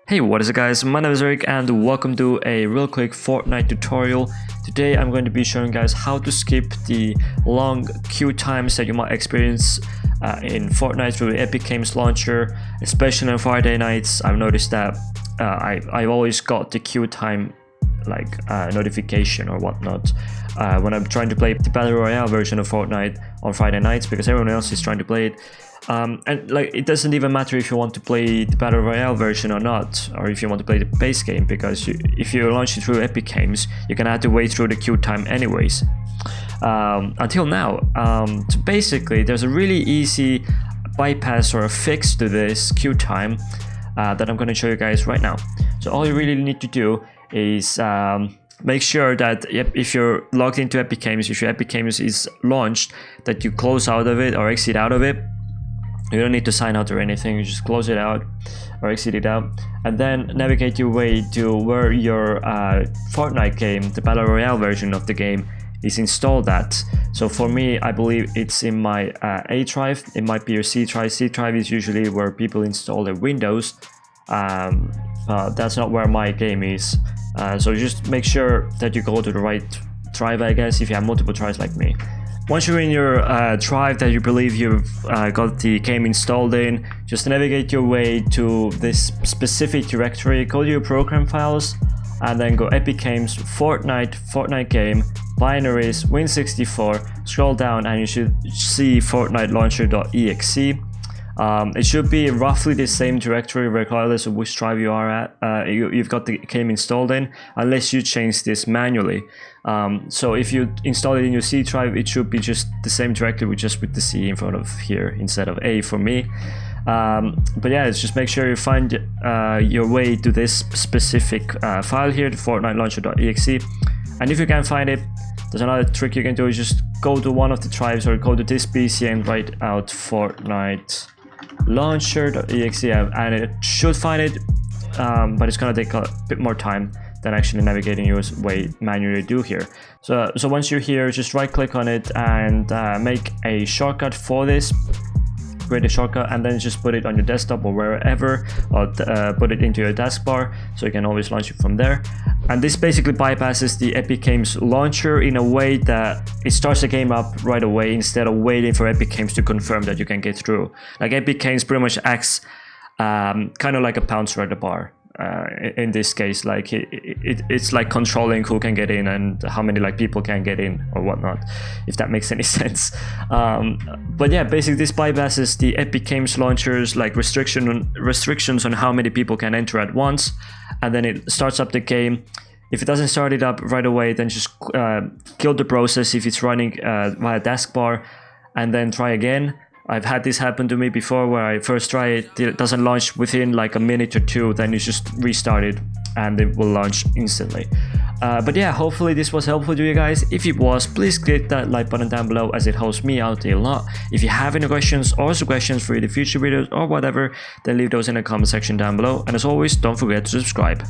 Hey, what is it guys, my name is Eric and welcome to a real quick Fortnite tutorial. Today I'm going to be showing guys how to skip the long queue times that you might experience in Fortnite through the Epic Games launcher, especially on Friday nights. I've noticed that I've always got the queue time like notification or whatnot when I'm trying to play the Battle Royale version of Fortnite on Friday nights because everyone else is trying to play it. And like it doesn't even matter if you want to play the Battle Royale version or not, or if you want to play the base game, because if you launch it through Epic Games, you're gonna have to wait through the queue time anyways. Until now. So basically, there's a really easy bypass or a fix to this queue time that I'm gonna show you guys right now. So all you really need to do is make sure that if you're logged into Epic Games, if your Epic Games is launched, that you close out of it or exit out of it. You don't need to sign out or anything, you just close it out or exit it out, and then navigate your way to where your Fortnite game, the Battle Royale version of the game, is installed at. So for me, I believe it's in my A drive, it might be your C drive. C drive is usually where people install their Windows. That's not where my game is. So just make sure that you go to the right drive, I guess, if you have multiple drives like me. Once you're in your drive that you believe you've got the game installed in, just navigate your way to this specific directory, go to your program files, and then go Epic Games, Fortnite game, binaries, Win64, scroll down and you should see Fortnite launcher.exe. It should be roughly the same directory regardless of which drive you are at. You've got the game installed in, unless you change this manually. So if you install it in your C drive, it should be just the same directory with the C in front of here instead of A for me. But yeah, just make sure you find your way to this specific file here, the Fortnite launcher.exe. And if you can't find it, there's another trick you can do, is just go to one of the drives or go to this PC and write out Fortnite launcher.exe, and it should find it, but it's gonna take a bit more time than actually navigating your way manually do here. So once you're here, just right click on it and make a shortcut for this. Create a shortcut and then just put it on your desktop or wherever, or put it into your taskbar so you can always launch it from there. And this basically bypasses the Epic Games launcher in a way that it starts the game up right away instead of waiting for Epic Games to confirm that you can get through. Like Epic Games pretty much acts kind of like a bouncer at the bar. In this case, like it's like controlling who can get in and how many like people can get in or whatnot, if that makes any sense. But yeah, basically this bypasses the Epic Games launchers like restrictions on how many people can enter at once, and then it starts up the game. If it doesn't start it up right away, then just kill the process if it's running via taskbar, and then try again. I've had this happen to me before where I first try it, it doesn't launch within like a minute or two, then you just restart it and it will launch instantly. But yeah, hopefully this was helpful to you guys. If it was, please click that like button down below as it helps me out a lot. If you have any questions or suggestions for the future videos or whatever, then leave those in the comment section down below. And as always, don't forget to subscribe.